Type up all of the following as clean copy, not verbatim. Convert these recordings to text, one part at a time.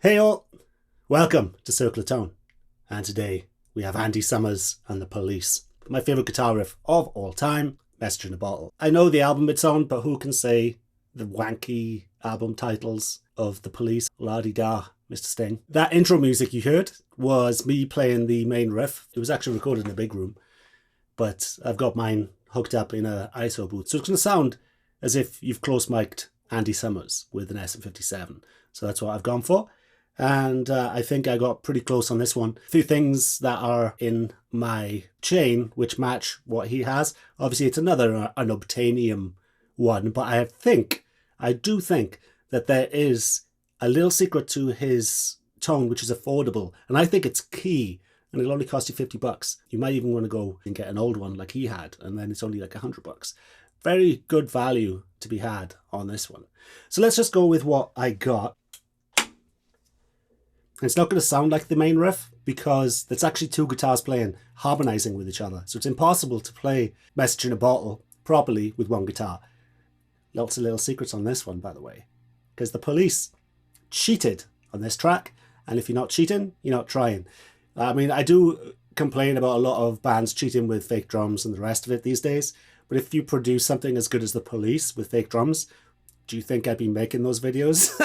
Hey all, welcome to Circle of Tone, and today we have Andy Summers and the Police, my favourite guitar riff of all time, Message in a Bottle. I know the album it's on, but who can say the wanky album titles of the Police? La-di-da, Mr. Sting. That intro music you heard was me playing the main riff. It was actually recorded in a big room, but I've got mine hooked up in an ISO booth, so it's going to sound as if you've close-mic'd Andy Summers with an SM57. So that's what I've gone for. And I think I got pretty close on this one. A few things that are in my chain which match what he has. Obviously it's another an obtainium one, but I do think that there is a little secret to his tone which is affordable, and I think it's key, and it'll only cost you $50. You might even want to go and get an old one like he had, and then it's only like $100. Very good value to be had on this one. So let's just go with what I got. It's not going to sound like the main riff because it's actually two guitars playing, harmonizing with each other. So it's impossible to play Message in a Bottle properly with one guitar. Lots of little secrets on this one, by the way, because the Police cheated on this track. And if you're not cheating, you're not trying. I mean, I do complain about a lot of bands cheating with fake drums and the rest of it these days. But if you produce something as good as the Police with fake drums, do you think I'd be making those videos?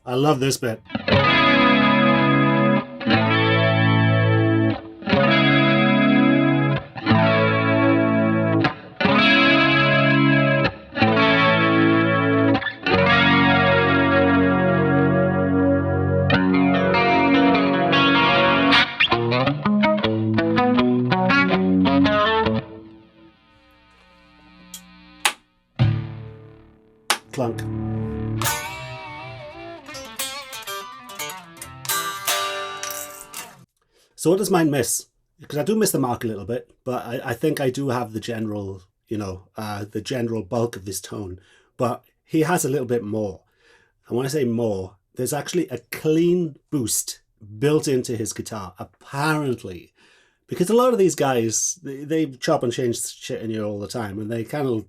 I love this bit. Clunk. So what does mine miss? Because I do miss the mark a little bit, but I think I do have the general, the general bulk of this tone. But he has a little bit more. And when I say more, there's actually a clean boost built into his guitar, apparently. Because a lot of these guys, they chop and change shit in here all the time, and they kind of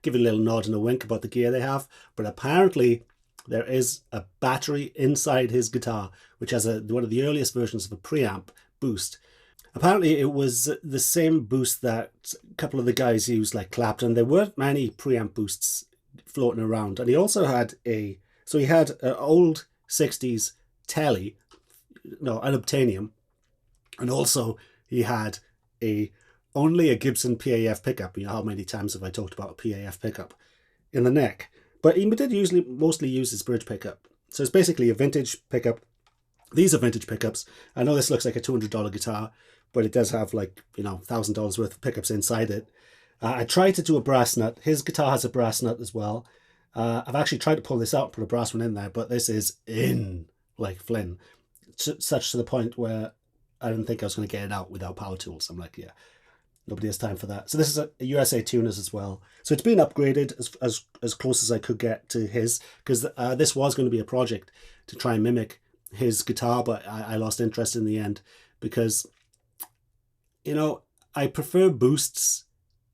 give a little nod and a wink about the gear they have. But apparently there is a battery inside his guitar, which has one of the earliest versions of a preamp boost. Apparently it was the same boost that a couple of the guys used, like Clapton. There weren't many preamp boosts floating around. And he also had an old 60s Tele, an obtainium. And also he had only a Gibson PAF pickup. You know, how many times have I talked about a PAF pickup in the neck? But he did mostly use his bridge pickup. So it's basically a vintage pickup. These are vintage pickups. I know this looks like a $200 guitar, but it does have, like, $1,000 worth of pickups inside it. I tried to do a brass nut. His guitar has a brass nut as well. I've actually tried to pull this out, put a brass one in there, but this is in like Flynn, such to the point where I didn't think I was going to get it out without power tools. I'm like, yeah, nobody has time for that. So this is a USA Tuners as well. So it's been upgraded as close as I could get to his, because this was going to be a project to try and mimic his guitar, but I lost interest in the end because, you know, I prefer boosts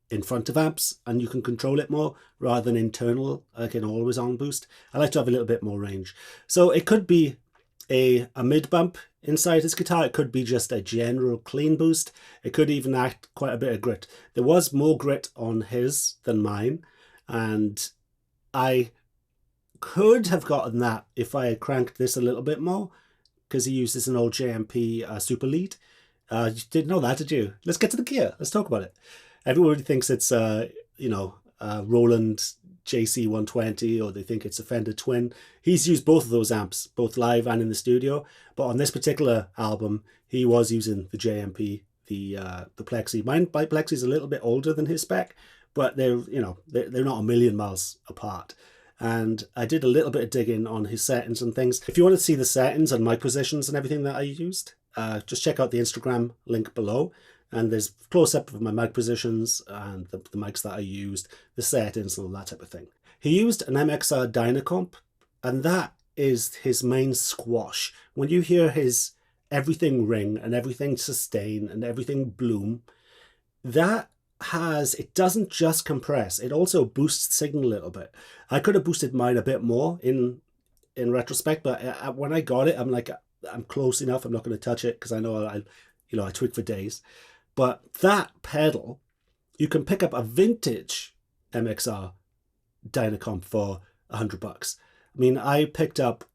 in front of amps and you can control it more rather than internal, like an always on boost. I like to have a little bit more range. So it could be a mid bump inside his guitar. It could be just a general clean boost. It could even act quite a bit of grit. There was more grit on his than mine, and I could have gotten that if I had cranked this a little bit more, because he uses an old JMP Superlead. You didn't know that, did you? Let's get to the gear. Let's talk about it. Everybody thinks it's Roland JC-120, or they think it's a Fender Twin. He's used both of those amps, both live and in the studio. But on this particular album, he was using the JMP, the Plexi. My Plexi is a little bit older than his spec, but they're not a million miles apart. And I did a little bit of digging on his settings and things. If you want to see the settings and mic positions and everything that I used, just check out the Instagram link below. And there's close-up of my mic positions and the mics that I used, the settings and all that type of thing. He used an MXR DYNACOMP, and that is his main squash. When you hear his everything ring and everything sustain and everything bloom, it doesn't just compress, it also boosts the signal a little bit. I could have boosted mine a bit more in retrospect, but when I got it, I'm like, I'm close enough, I'm not going to touch it because I know I tweak for days. But that pedal, you can pick up a vintage MXR DYNACOMP for $100. I mean, I picked up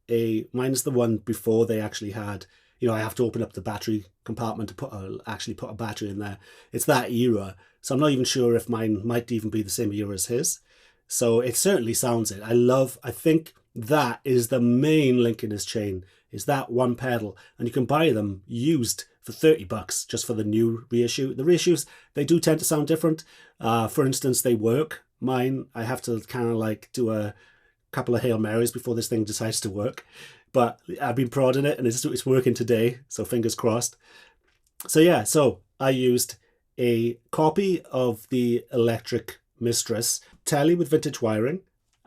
mine's the one before they actually had, I have to open up the battery compartment to actually put a battery in there. It's that era. So I'm not even sure if mine might even be the same era as his. So it certainly sounds it. I think that is the main link in his chain, is that one pedal. And you can buy them used for $30 just for the new reissue. The reissues, they do tend to sound different. For instance, they work. Mine, I have to kind of like do a couple of Hail Marys before this thing decides to work. But I've been prodding it and it's working today, so fingers crossed. So yeah, so I used a copy of the electric Mistress Tele with vintage wiring,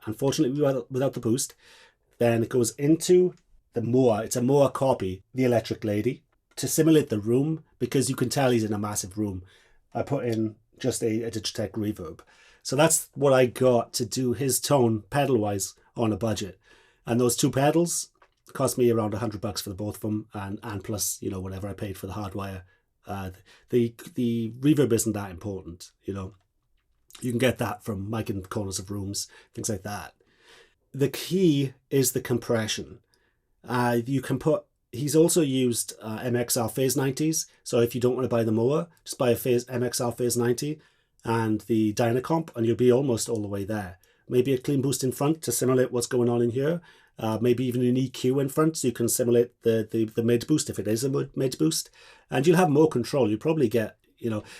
unfortunately without the boost. Then it goes into the Moa. It's a Moa copy, the Electric Lady, to simulate the room, because you can tell he's in a massive room. I put in just a Digitech reverb. So that's what I got to do his tone pedal-wise on a budget. And those two pedals cost me around $100 for the both of them, and plus, whatever I paid for the hardwire. The reverb isn't that important, You can get that from mic in the corners of rooms, things like that. The key is the compression. He's also used MXR Phase 90s. So if you don't want to buy the Moa, just buy a MXR Phase 90 and the DYNACOMP, and you'll be almost all the way there. Maybe a clean boost in front to simulate what's going on in here. Maybe even an EQ in front, so you can simulate the mid boost if it is a mid boost. And you'll have more control. You'll probably get,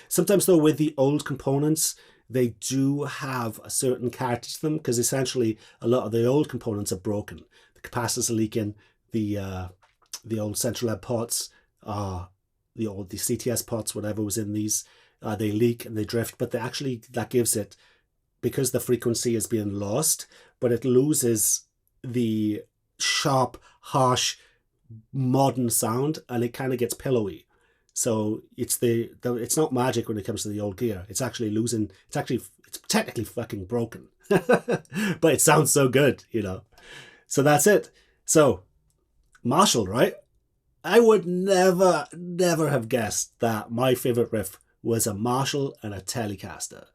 sometimes though with the old components, they do have a certain character to them, because essentially a lot of the old components are broken. The capacitors are leaking, the old central lab pots, the CTS pots, whatever was in these, they leak and they drift, but that gives it, because the frequency is being lost, but it loses the sharp, harsh, modern sound, and it kind of gets pillowy. So it's not magic when it comes to the old gear. It's actually losing. It's technically fucking broken, but it sounds so good, So that's it. So Marshall, right? I would never have guessed that my favorite riff was a Marshall and a Telecaster.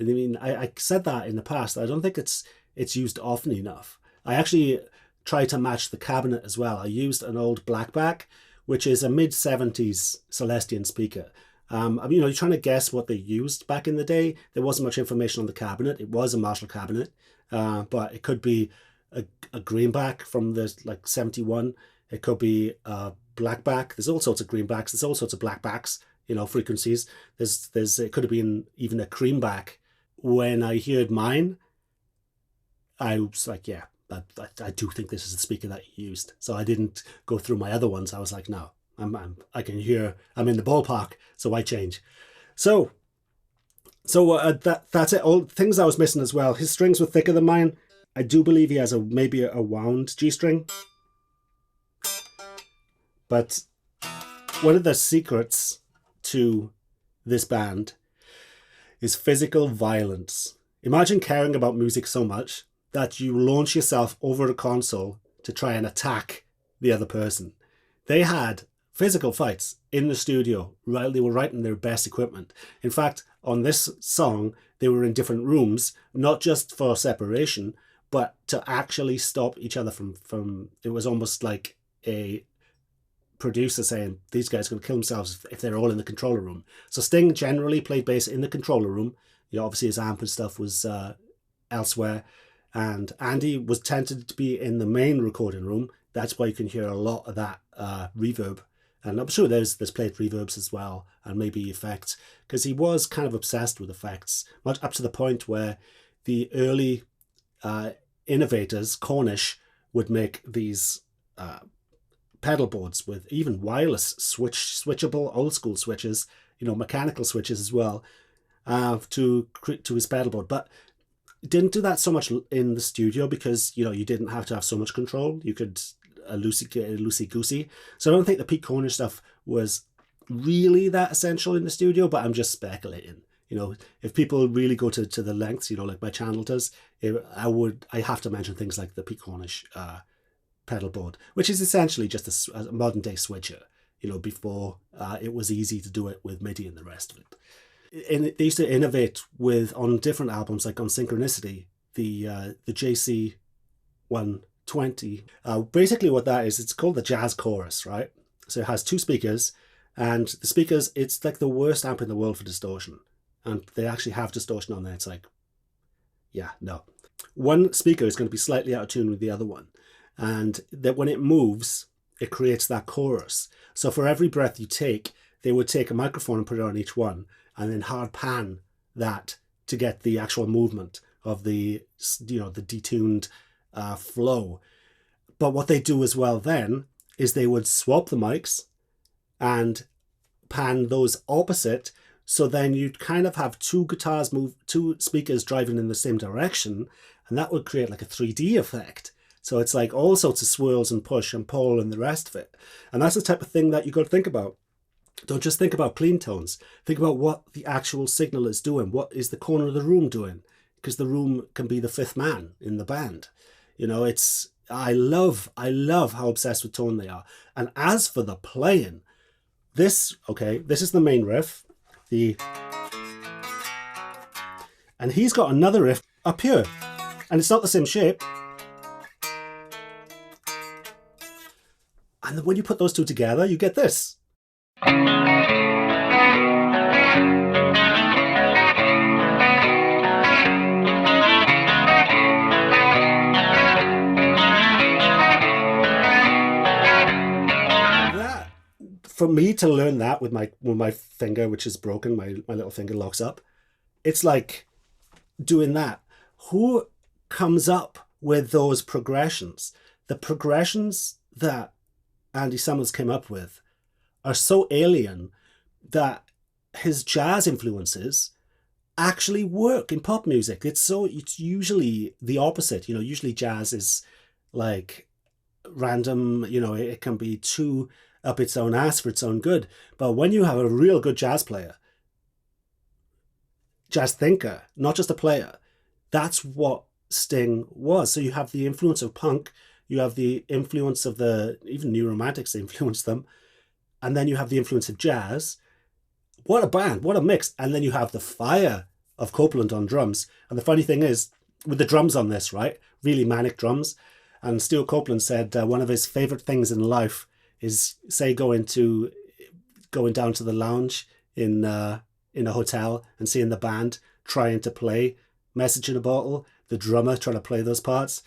I mean, I said that in the past. I don't think it's used often enough. I actually tried to match the cabinet as well. I used an old Blackback, which is a mid-70s Celestion speaker. You're trying to guess what they used back in the day. There wasn't much information on the cabinet. It was a Marshall cabinet, but it could be a greenback from the 71. It could be a blackback. There's all sorts of greenbacks. There's all sorts of blackbacks. frequencies. It could have been even a creamback. When I heard mine, I was like, yeah, I do think this is the speaker that you used. So I didn't go through my other ones. I was like, no, I can hear, I'm in the ballpark, so why change? So that's it. All things I was missing as well. His strings were thicker than mine. I do believe he has maybe a wound G string. But one of the secrets to this band is physical violence. Imagine caring about music so much that you launch yourself over a console to try and attack the other person. They had physical fights in the studio while they were writing their best equipment. In fact, on this song, they were in different rooms, not just for separation, but to actually stop each other from it was almost like a producer saying, these guys are going to kill themselves if they're all in the controller room. So Sting generally played bass in the controller room. Obviously his amp and stuff was elsewhere. And Andy was tended to be in the main recording room. That's why you can hear a lot of that reverb. And I'm sure there's played reverbs as well, and maybe effects, because he was kind of obsessed with effects, much up to the point where the early innovators, Cornish, would make these pedal boards with even wireless switchable old school switches, mechanical switches as well, to his pedal board. But didn't do that so much in the studio because you didn't have to have so much control. You could loosey goosey. So I don't think the Pete Cornish stuff was really that essential in the studio, but I'm just speculating. If people really go to the lengths, like my channel does, I have to mention things like the Pete Cornish pedal board, which is essentially just a modern day switcher, before it was easy to do it with MIDI and the rest of it. And they used to innovate on different albums, like on Synchronicity, the JC-120. Basically what that is, it's called the Jazz Chorus, right? So it has two speakers, and the speakers, it's like the worst amp in the world for distortion. And they actually have distortion on there. It's like, yeah, no. One speaker is going to be slightly out of tune with the other one. And that when it moves, it creates that chorus. So for every breath you take, they would take a microphone and put it on each one, and then hard pan that to get the actual movement of the detuned flow. But what they do as well then is they would swap the mics and pan those opposite. So then you'd kind of have two speakers driving in the same direction, and that would create like a 3D effect. So it's like all sorts of swirls and push and pull and the rest of it. And that's the type of thing that you got to think about. Don't just think about clean tones. Think about what the actual signal is doing. What is the corner of the room doing? Because the room can be the fifth man in the band. I love how obsessed with tone they are. And as for the playing, this is the main riff. And he's got another riff up here. And it's not the same shape. And then when you put those two together, you get this. For me to learn that with my finger, which is broken, my little finger locks up, it's like doing that. Who comes up with those progressions? The progressions that Andy Summers came up with are so alien that his jazz influences actually work in pop music. It's usually the opposite. Usually jazz is like random, it can be too up its own ass for its own good. But when you have a real good jazz player, jazz thinker, not just a player, that's what Sting was. So you have the influence of punk, you have the influence of even New Romantics influenced them, and then you have the influence of jazz. What a band, what a mix. And then you have the fire of Copeland on drums. And the funny thing is, with the drums on this, right, really manic drums, and Stuart Copeland said one of his favorite things in life is, say, going down to the lounge in a hotel and seeing the band trying to play Message in a Bottle, the drummer trying to play those parts.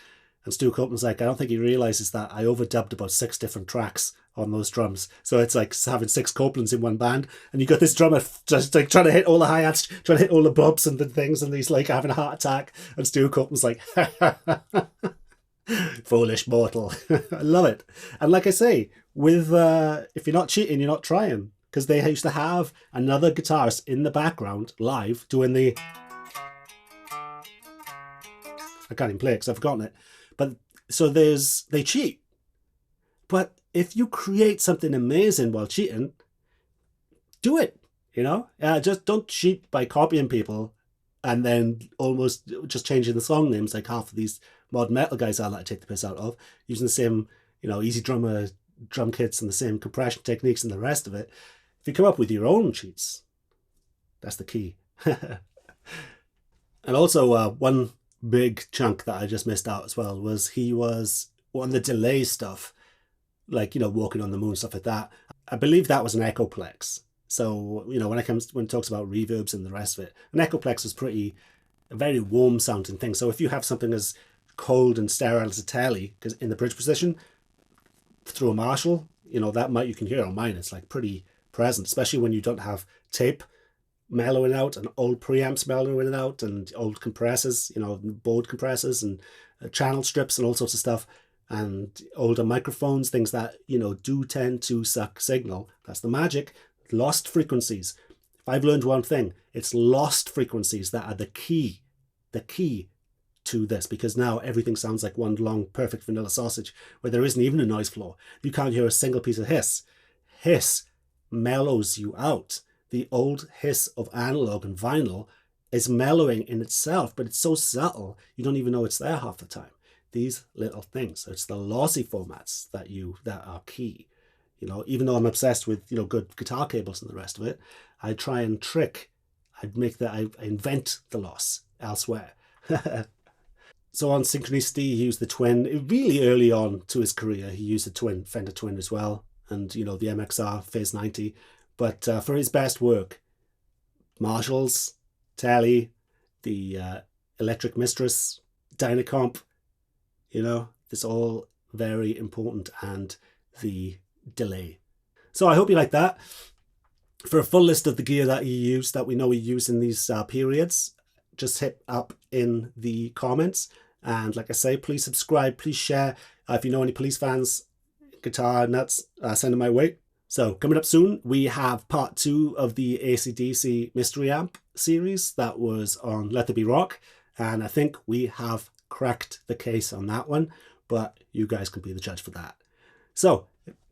And Stu Copeland's like, I don't think he realizes that I overdubbed about 6 different tracks on those drums. So it's like having 6 Copelands in one band, and you got this drummer just like trying to hit all the hi-hats, trying to hit all the bobs and the things, and he's like having a heart attack, and Stu Copeland's like, foolish mortal. I love it. And like I say, with if you're not cheating, you're not trying, because they used to have another guitarist in the background live doing the, I can't even play it because I've forgotten it. But so they cheat. But if you create something amazing while cheating, do it, you know? Just don't cheat by copying people and then almost just changing the song names like half of these mod metal guys I like to take the piss out of, using the same, you know, Easy Drummer drum kits and the same compression techniques and the rest of it. If you come up with your own cheats, that's the key. And also one big chunk that I just missed out as well was he was on the delay stuff, like, you know, Walking on the Moon, stuff like that. I believe that was an Echoplex. So, you know, when it talks about reverbs and the rest of it, an Echoplex is a very warm sounding thing. So if you have something as cold and sterile as a Tele, because in the bridge position, through a Marshall, you know, that you can hear on mine, it's like pretty present, especially when you don't have tape mellowing out and old preamps mellowing out and old compressors, you know, board compressors and channel strips and all sorts of stuff, and older microphones, things that, you know, do tend to suck signal. That's the magic. Lost frequencies. If I've learned one thing, it's lost frequencies that are the key to this, because now everything sounds like one long perfect vanilla sausage where there isn't even a noise floor. You can't hear a single piece of hiss. Hiss mellows you out. The old hiss of analog and vinyl is mellowing in itself, but it's so subtle you don't even know it's there half the time. These little things, it's the lossy formats that are key. You know, even though I'm obsessed with, you know, good guitar cables and the rest of it, I try and I invent the loss elsewhere. So on Synchronicity, he used the Twin. Really early on to his career, he used the Twin, Fender Twin as well, and, you know, the MXR Phase 90. But for his best work, Marshalls, Tele, the electric Mistress, DYNACOMP, you know, it's all very important, and the delay. So I hope you like that. For a full list of the gear that he used, that we know he used in these periods, just hit up in the comments. And like I say, please subscribe, please share. If you know any police fans, guitar nuts, send them my way. So coming up soon, we have part 2 of the AC/DC Mystery Amp series that was on Let There Be Rock. And I think we have cracked the case on that one, but you guys can be the judge for that. So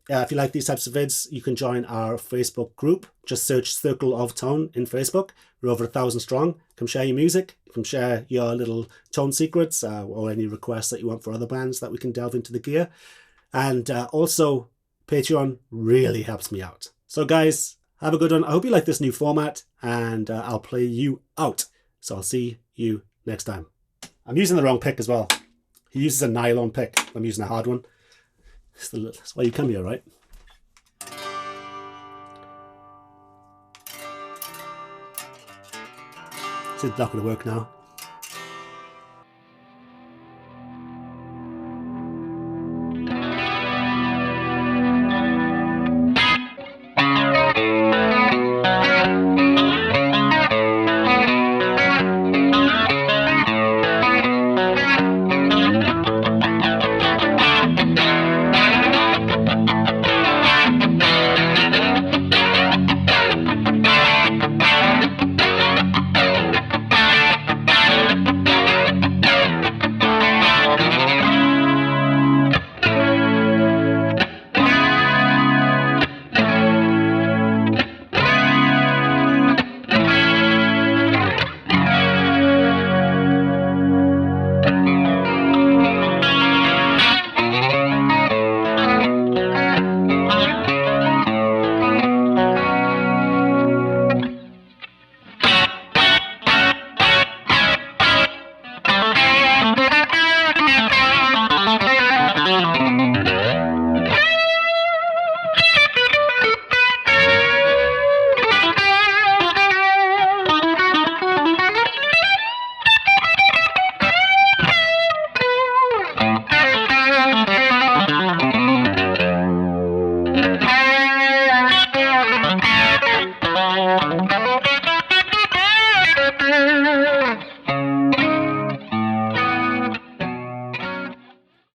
if you like these types of vids, you can join our Facebook group. Just search Circle of Tone in Facebook. We're over 1,000 strong. Come share your music. Come share your little tone secrets or any requests that you want for other bands that we can delve into the gear. And also, Patreon really helps me out. So guys, have a good one. I hope you like this new format, and I'll play you out. So I'll see you next time. I'm using the wrong pick as well. He uses a nylon pick. I'm using a hard one. That's why you come here, right? It's not going to work now.